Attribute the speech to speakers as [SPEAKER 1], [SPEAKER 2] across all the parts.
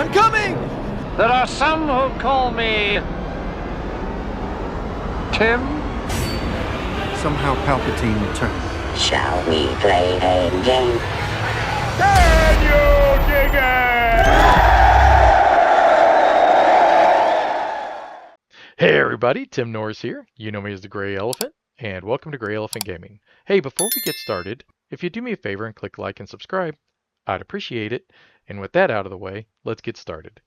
[SPEAKER 1] I'm coming!
[SPEAKER 2] There are some who call me Tim.
[SPEAKER 3] Somehow Palpatine returned.
[SPEAKER 4] Shall we play a game?
[SPEAKER 2] Can you dig it?
[SPEAKER 5] Hey everybody, Tim Norris here. You know me as the Gray Elephant, and welcome to Gray Elephant Gaming. Hey, before we get started, if you'd do me a favor and click like and subscribe, I'd appreciate it. And with that out of the way, let's get started.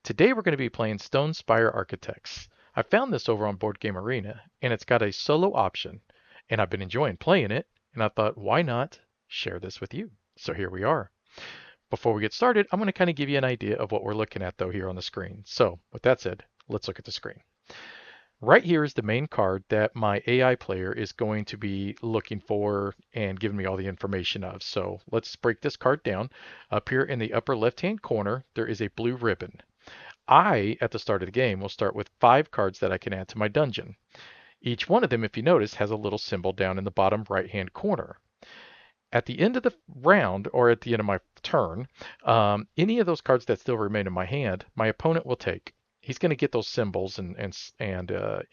[SPEAKER 5] Today we're going to be playing Stonespine Architects. I found this over on Board Game Arena, and it's got a solo option, and I've been enjoying playing it, and I thought, why not share this with you? So here we are. Before we get started, I'm going to kind of give you an idea of what we're looking at though here on the screen. So with that said, let's look at the screen. Right here is the main card that my AI player is going to be looking for and giving me all the information of. So let's break this card down. Up here in the upper left-hand corner, there is a blue ribbon. At the start of the game, will start with 5 cards that I can add to my dungeon. Each one of them, if you notice, has a little symbol down in the bottom right-hand corner. At the end of the round, or at the end of my turn, any of those cards that still remain in my hand, my opponent will take. He's going to get those symbols and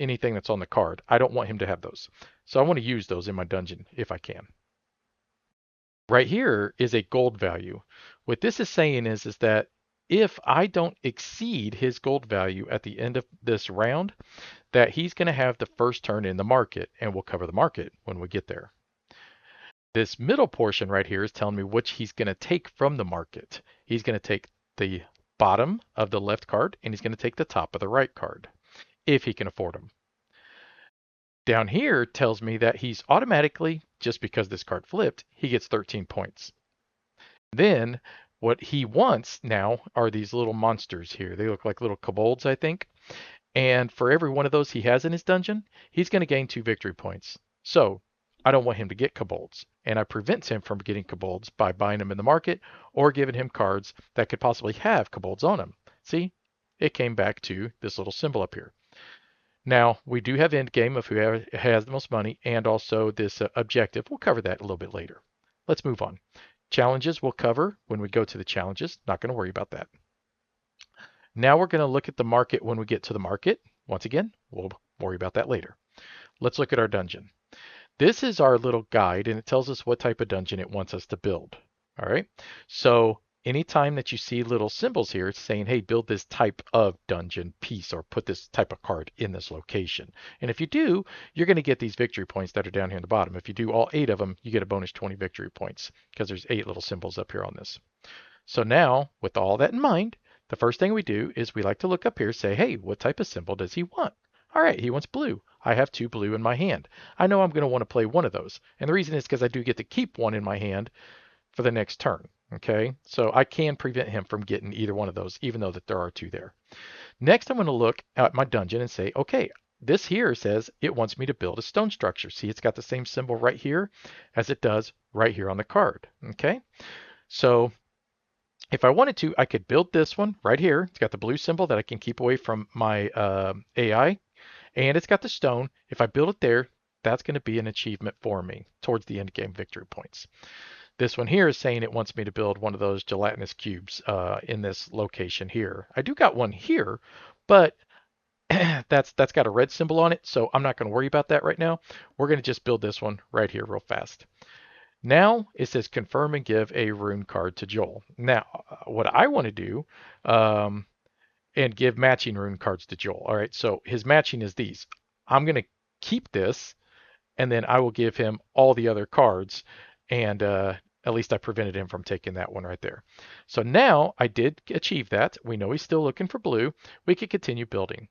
[SPEAKER 5] anything that's on the card. I don't want him to have those. So I want to use those in my dungeon if I can. Right here is a gold value. What this is saying is that if I don't exceed his gold value at the end of this round, that he's going to have the first turn in the market, and we'll cover the market when we get there. This middle portion right here is telling me which he's going to take from the market. He's going to take the bottom of the left card, and he's going to take the top of the right card, if he can afford them. Down here tells me that he's automatically, just because this card flipped, he gets 13 points. Then what he wants now are these little monsters here. They look like little kobolds, I think. And for every one of those he has in his dungeon, he's going to gain 2 victory points. So I don't want him to get kobolds, and I prevent him from getting kobolds by buying them in the market or giving him cards that could possibly have kobolds on them. See, it came back to this little symbol up here. Now, we do have end game of who has the most money, and also this objective. We'll cover that a little bit later. Let's move on. Challenges we'll cover when we go to the challenges. Not going to worry about that. Now we're going to look at the market when we get to the market. Once again, we'll worry about that later. Let's look at our dungeon. This is our little guide, and it tells us what type of dungeon it wants us to build. All right. So anytime that you see little symbols here, it's saying, hey, build this type of dungeon piece or put this type of card in this location. And if you do, you're going to get these victory points that are down here in the bottom. If you do all 8 of them, you get a bonus 20 victory points because there's 8 little symbols up here on this. So now, with all that in mind, the first thing we do is we like to look up here and say, hey, what type of symbol does he want? All right, he wants blue. I have 2 blue in my hand. I know I'm going to want to play one of those. And the reason is because I do get to keep one in my hand for the next turn. Okay, so I can prevent him from getting either one of those, even though that there are 2 there. Next, I'm going to look at my dungeon and say, okay, this here says it wants me to build a stone structure. See, it's got the same symbol right here as it does right here on the card. Okay, so if I wanted to, I could build this one right here. It's got the blue symbol that I can keep away from my AI, and it's got the stone. If I build it there, that's going to be an achievement for me towards the end game victory points. This one here is saying it wants me to build one of those gelatinous cubes in this location here. I do got one here, but that's got a red symbol on it, so I'm not going to worry about that right now. We're going to just build this one right here real fast. Now it says confirm and give a rune card to Joel. Now, what I want to do, and give matching rune cards to Joel. All right, so his matching is these. I'm going to keep this, and then I will give him all the other cards, and at least I prevented him from taking that one right there. So now I did achieve that. We know he's still looking for blue. We can continue building.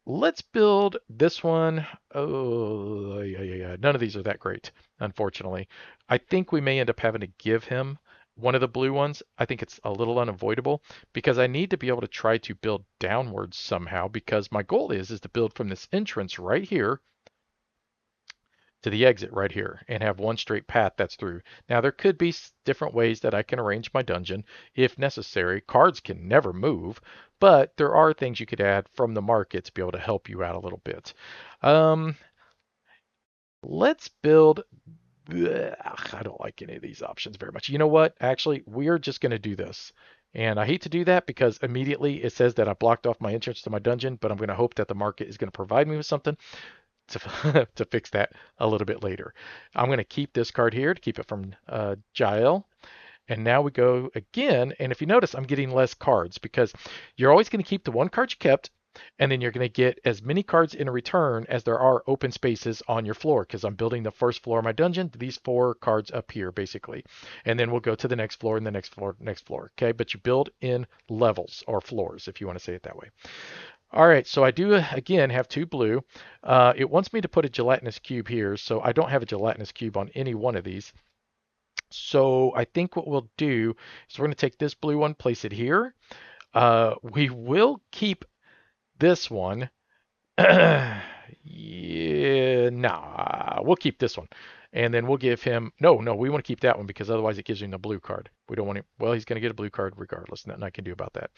[SPEAKER 5] Let's build this one. Oh, yeah. None of these are that great, unfortunately. I think we may end up having to give him one of the blue ones. I think it's a little unavoidable because I need to be able to try to build downwards somehow, because my goal is to build from this entrance right here to the exit right here and have one straight path that's through. Now there could be different ways that I can arrange my dungeon if necessary. Cards can never move, but there are things you could add from the market to be able to help you out a little bit. Let's build. I don't like any of these options very much. You know what? Actually, we're just going to do this. And I hate to do that because immediately it says that I blocked off my entrance to my dungeon, but I'm going to hope that the market is going to provide me with something to, to fix that a little bit later. I'm going to keep this card here to keep it from Jael. And now we go again. And if you notice, I'm getting less cards because you're always going to keep the one card you kept. And then you're going to get as many cards in return as there are open spaces on your floor because I'm building the first floor of my dungeon. These 4 cards up here, basically. And then we'll go to the next floor and the next floor, next floor. Okay. But you build in levels or floors, if you want to say it that way. All right, so I do again have 2 blue. It wants me to put a gelatinous cube here, so I don't have a gelatinous cube on any one of these. So I think what we'll do is we're going to take this blue one, place it here. We will keep this one. Yeah, nah, we'll keep this one. And then we'll give him, no, we want to keep that one because otherwise it gives him a blue card. We don't want him, well, he's going to get a blue card regardless. Nothing I can do about that.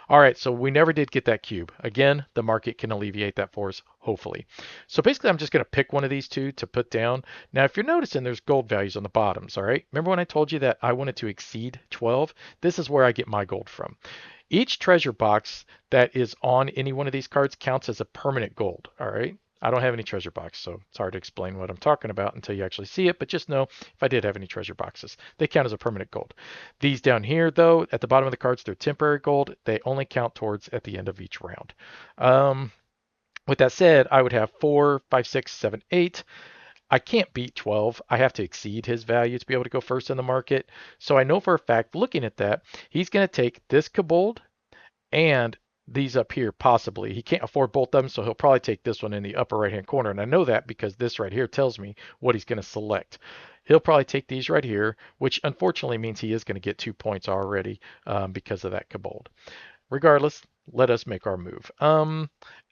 [SPEAKER 5] All right, so we never did get that cube. Again, the market can alleviate that for us, hopefully. So basically, I'm just going to pick one of these 2 to put down. Now, if you're noticing, there's gold values on the bottoms, all right? Remember when I told you that I wanted to exceed 12? This is where I get my gold from. Each treasure box that is on any one of these cards counts as a permanent gold, all right? I don't have any treasure box, so it's hard to explain what I'm talking about until you actually see it, but just know if I did have any treasure boxes, they count as a permanent gold. These down here, though, at the bottom of the cards, they're temporary gold. They only count towards at the end of each round. With that said, I would have 4, 5, 6, 7, 8. I can't beat 12. I have to exceed his value to be able to go first in the market. So I know for a fact, looking at that, he's going to take this kobold and these up here possibly. He can't afford both of them, so he'll probably take this one in the upper right-hand corner. And I know that because this right here tells me what he's going to select. He'll probably take these right here, which unfortunately means he is going to get 2 points already because of that kobold. Regardless, let us make our move.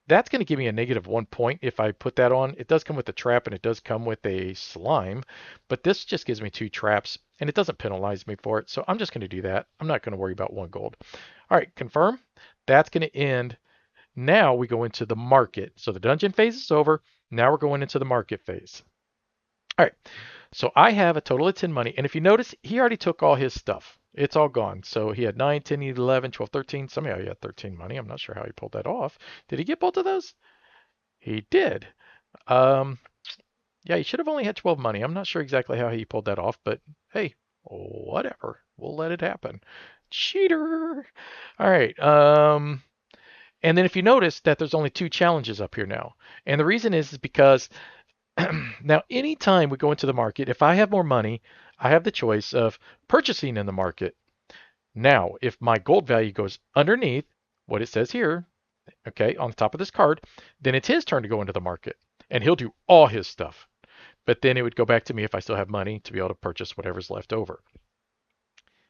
[SPEAKER 5] That's going to give me a -1 point if I put that on. It does come with a trap and it does come with a slime, but this just gives me 2 traps and it doesn't penalize me for it. So I'm just going to do that. I'm not going to worry about 1 gold. All right, confirm. That's going to end. Now we go into the market. So the dungeon phase is over. Now we're going into the market phase. All right, so I have a total of 10 money. And if you notice, he already took all his stuff. It's all gone. So he had 9, 10, 11, 12, 13. Somehow he had 13 money. I'm not sure how he pulled that off. Did he get both of those? He did. Um, yeah, he should have only had 12 money. I'm not sure exactly how he pulled that off, but hey, whatever. We'll let it happen. Cheater. All right. And then if you notice that there's only 2 challenges up here now. And the reason is because now anytime we go into the market, if I have more money, I have the choice of purchasing in the market. Now, if my gold value goes underneath what it says here, okay, on the top of this card, then it's his turn to go into the market and he'll do all his stuff. But then it would go back to me if I still have money to be able to purchase whatever's left over.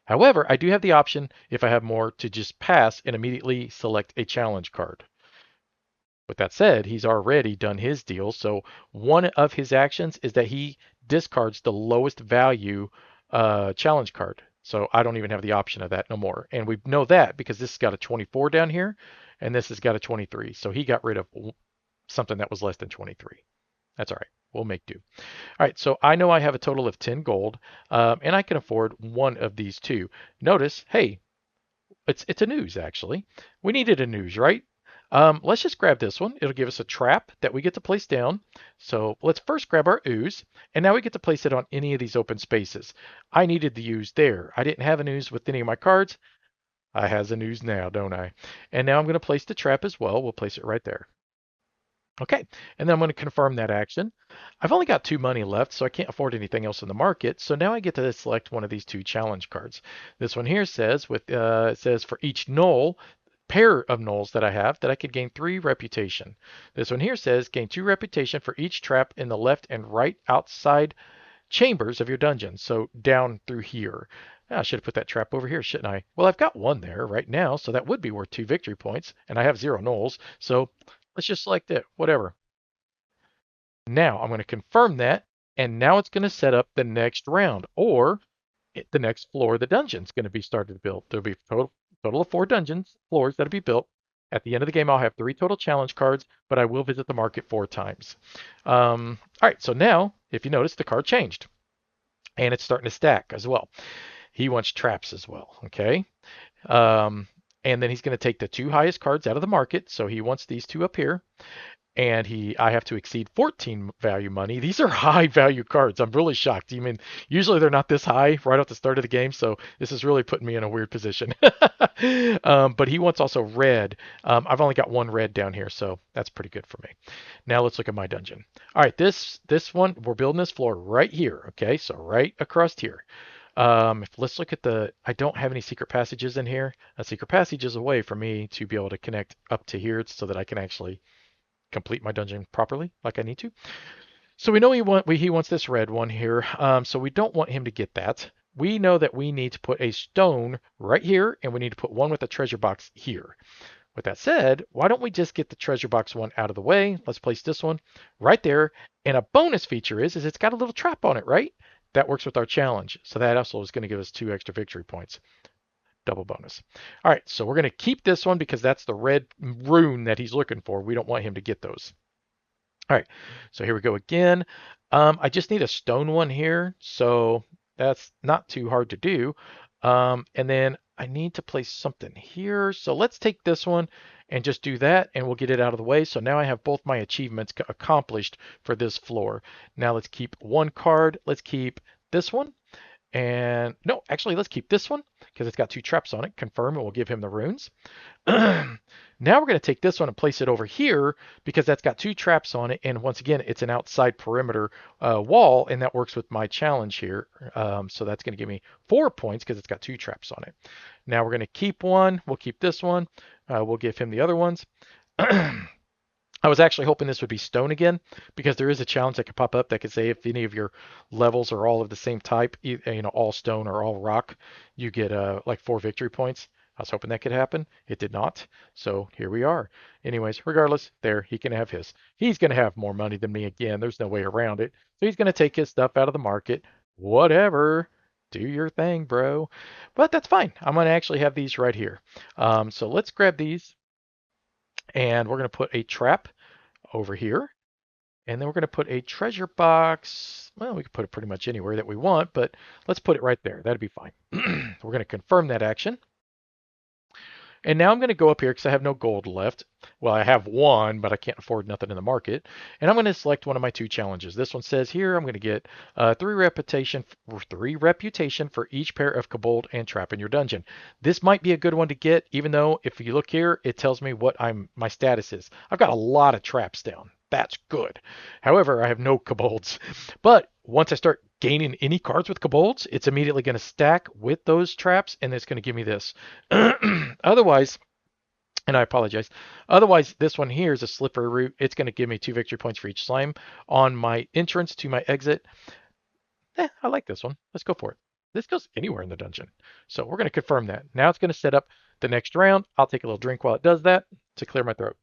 [SPEAKER 5] However, I do have the option, if I have more, to just pass and immediately select a challenge card. With that said, he's already done his deal. So one of his actions is that he discards the lowest value challenge card. So I don't even have the option of that no more. And we know that because this has got a 24 down here and this has got a 23. So he got rid of something that was less than 23. That's all right. We'll make do. All right, so I know I have a total of 10 gold, and I can afford one of these 2. Notice, hey, it's a news, actually. We needed a news, right? Let's just grab this one. It'll give us a trap that we get to place down. So let's first grab our ooze, and now we get to place it on any of these open spaces. I needed the ooze there. I didn't have an ooze with any of my cards. I has an ooze now, don't I? And now I'm going to place the trap as well. We'll place it right there. Okay, and then I'm going to confirm that action. I've only got 2 money left, so I can't afford anything else in the market. So now I get to select one of these 2 challenge cards. This one here says, it says for each null, pair of nulls that I have, that I could gain 3 reputation. This one here says gain 2 reputation for each trap in the left and right outside chambers of your dungeon. So down through here. I should have put that trap over here, shouldn't I? Well, I've got 1 there right now, so that would be worth 2 victory points, and I have 0 nulls. So let's just select it, whatever. Now I'm going to confirm that, and now it's going to set up the next round, or the next floor of the dungeon is going to be started to build. There'll be a total of 4 dungeons floors that'll be built. At the end of the game, I'll have 3 total challenge cards, but I will visit the market 4 times. All right, so now, if you notice, the card changed, and it's starting to stack as well. He wants traps as well. Okay. Um, and then he's going to take the two highest cards out of the market. So he wants these two up here. And I have to exceed 14 value money. These are high value cards. I'm really shocked. I mean, usually they're not this high right at the start of the game, so this is really putting me in a weird position. But he wants also red. I've only got one red down here, so that's pretty good for me. Now let's look at my dungeon. All right, this one we're building this floor right here. Okay, so right across here. Let's look at I don't have any secret passages in here. A secret passage is a way for me to be able to connect up to here so that I can actually complete my dungeon properly like I need to. So we know he wants this red one here. So we don't want him to get that. We know that we need to put a stone right here, and we need to put one with a treasure box here. With that said, why don't we just get the treasure box one out of the way? Let's place this one right there. And a bonus feature is it's got a little trap on it, right? That works with our challenge. So that also is going to give us 2 extra victory points. Double bonus. All right, so we're going to keep this one because that's the red rune that he's looking for. We don't want him to get those. All right, so here we go again. I just need a stone one here, so that's not too hard to do. And then I need to place something here. So let's take this one and just do that, and we'll get it out of the way. So now I have both my achievements accomplished for this floor. Now let's keep one card. Let's keep this one. And no, actually, let's keep this one because it's got 2 traps on it. Confirm, and we'll give him the runes. Now we're going to take this one and place it over here because that's got 2 traps on it. And once again, it's an outside perimeter wall, and that works with my challenge here. So that's going to give me 4 points because it's got 2 traps on it. Now we're going to keep one. We'll keep this one. We'll give him the other ones. I was actually hoping this would be stone again because there is a challenge that could pop up that could say if any of your levels are all of the same type, all stone or all rock, you get like 4 victory points. I was hoping that could happen. It did not. So here we are. Anyways, regardless, there, he can have his. He's going to have more money than me again. There's no way around it. So he's going to take his stuff out of the market. Whatever. Do your thing, bro. But that's fine. I'm going to actually have these right here. So let's grab these. And we're going to put a trap over here. And then we're going to put a treasure box. Well, we can put it pretty much anywhere that we want, but let's put it right there. That'd be fine. We're going to confirm that action. And now I'm going to go up here because I have no gold left. Well, I have one, but I can't afford nothing in the market. And I'm going to select one of my 2 challenges. This one says here I'm going to get 3 reputation for each pair of kobold and trap in your dungeon. This might be a good one to get, even though if you look here, it tells me what my status is. I've got a lot of traps down. That's good. However, I have no kobolds. But once I start gaining any cards with kobolds, it's immediately going to stack with those traps, and it's going to give me this. Otherwise, and I apologize. Otherwise, this one here is a slippery route. It's going to give me 2 victory points for each slime on my entrance to my exit. I like this one. Let's go for it. This goes anywhere in the dungeon. So we're going to confirm that. Now it's going to set up the next round. I'll take a little drink while it does that to clear my throat.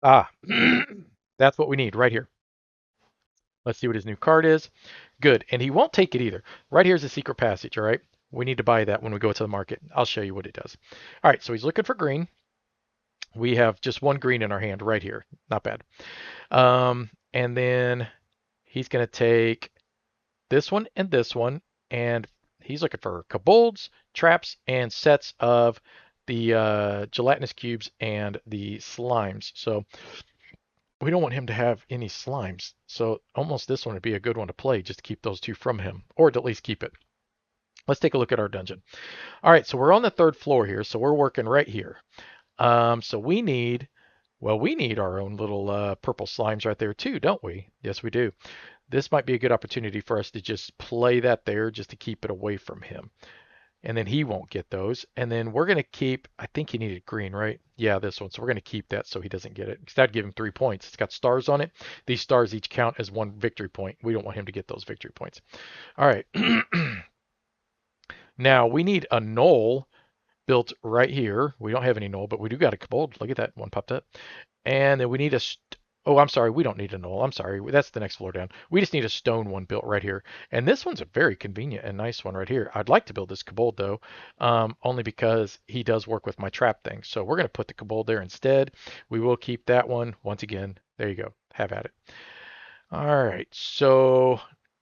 [SPEAKER 5] Ah, that's what we need right here. Let's see what his new card is. Good. And he won't take it either. Right here's a secret passage, all right? We need to buy that when we go to the market. I'll show you what it does. All right, so he's looking for green. We have just 1 green in our hand right here. Not bad. And then he's going to take this one, and he's looking for kobolds, traps, and sets of the gelatinous cubes and the slimes. So we don't want him to have any slimes. So almost this one would be a good one to play just to keep those 2 from him, or to at least keep it. Let's take a look at our dungeon. All right, so we're on the 3rd floor here, so we're working right here. So we need our own little purple slimes right there too, don't we? Yes, we do. This might be a good opportunity for us to just play that there just to keep it away from him. And then he won't get those. And then we're going to keep, I think he needed green, right? Yeah, this one. So we're going to keep that so he doesn't get it. Because that'd give him 3 points. It's got stars on it. These stars each count as 1 victory point. We don't want him to get those victory points. All right. Now we need a knoll built right here. We don't have any knoll, but we do got a kobold. Look at that. One popped up. And then we need oh, I'm sorry. We don't need a knoll. I'm sorry. That's the next floor down. We just need a stone one built right here. And this one's a very convenient and nice one right here. I'd like to build this kobold though, only because he does work with my trap thing. So we're going to put the kobold there instead. We will keep that one. Once again, there you go. Have at it. All right. So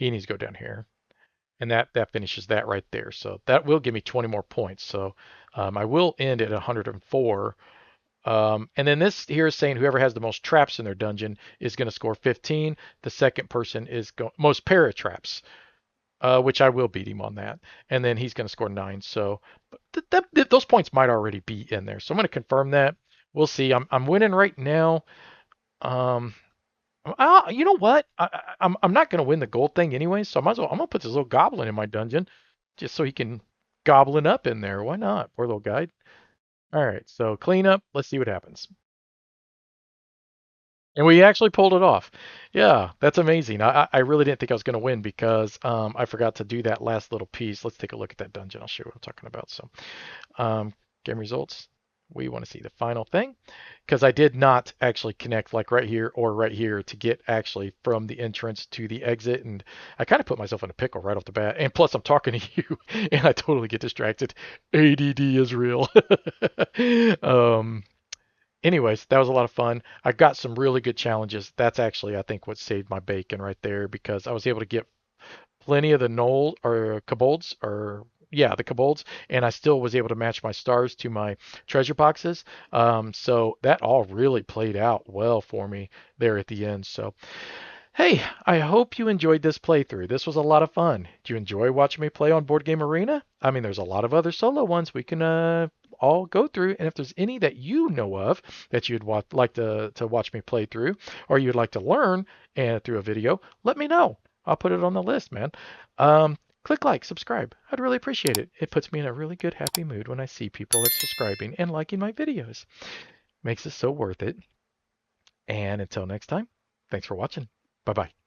[SPEAKER 5] he needs to go down here. And that finishes that right there. So that will give me 20 more points. So I will end at 104. And then this here is saying whoever has the most traps in their dungeon is going to score 15. The second person is most para traps, which I will beat him on that. And then he's going to score 9. So those points might already be in there. So I'm going to confirm that. We'll see. I'm winning right now. Um, you know what? I'm not gonna win the gold thing anyway, so I might as well. I'm gonna put this little goblin in my dungeon, just so he can goblin up in there. Why not? Poor little guy. All right, so clean up. Let's see what happens. And we actually pulled it off. Yeah, that's amazing. I really didn't think I was gonna win because I forgot to do that last little piece. Let's take a look at that dungeon. I'll show you what I'm talking about. So game results. We want to see the final thing because I did not actually connect like right here or right here to get actually from the entrance to the exit. And I kind of put myself in a pickle right off the bat. And plus I'm talking to you and I totally get distracted. ADD is real. um, anyways, that was a lot of fun. I got some really good challenges. That's actually, I think, what saved my bacon right there because I was able to get plenty of the knoll or kobolds or yeah, the kobolds, and I still was able to match my stars to my treasure boxes. So that all really played out well for me there at the end. So hey, I hope you enjoyed this playthrough. This was a lot of fun. Did you enjoy watching me play on Board Game Arena? I mean, there's a lot of other solo ones we can all go through. And if there's any that you know of that you'd like to watch me play through, or you'd like to learn through a video, let me know. I'll put it on the list, man. Click like, subscribe. I'd really appreciate it. It puts me in a really good, happy mood when I see people are subscribing and liking my videos. Makes it so worth it. And until next time, thanks for watching. Bye bye.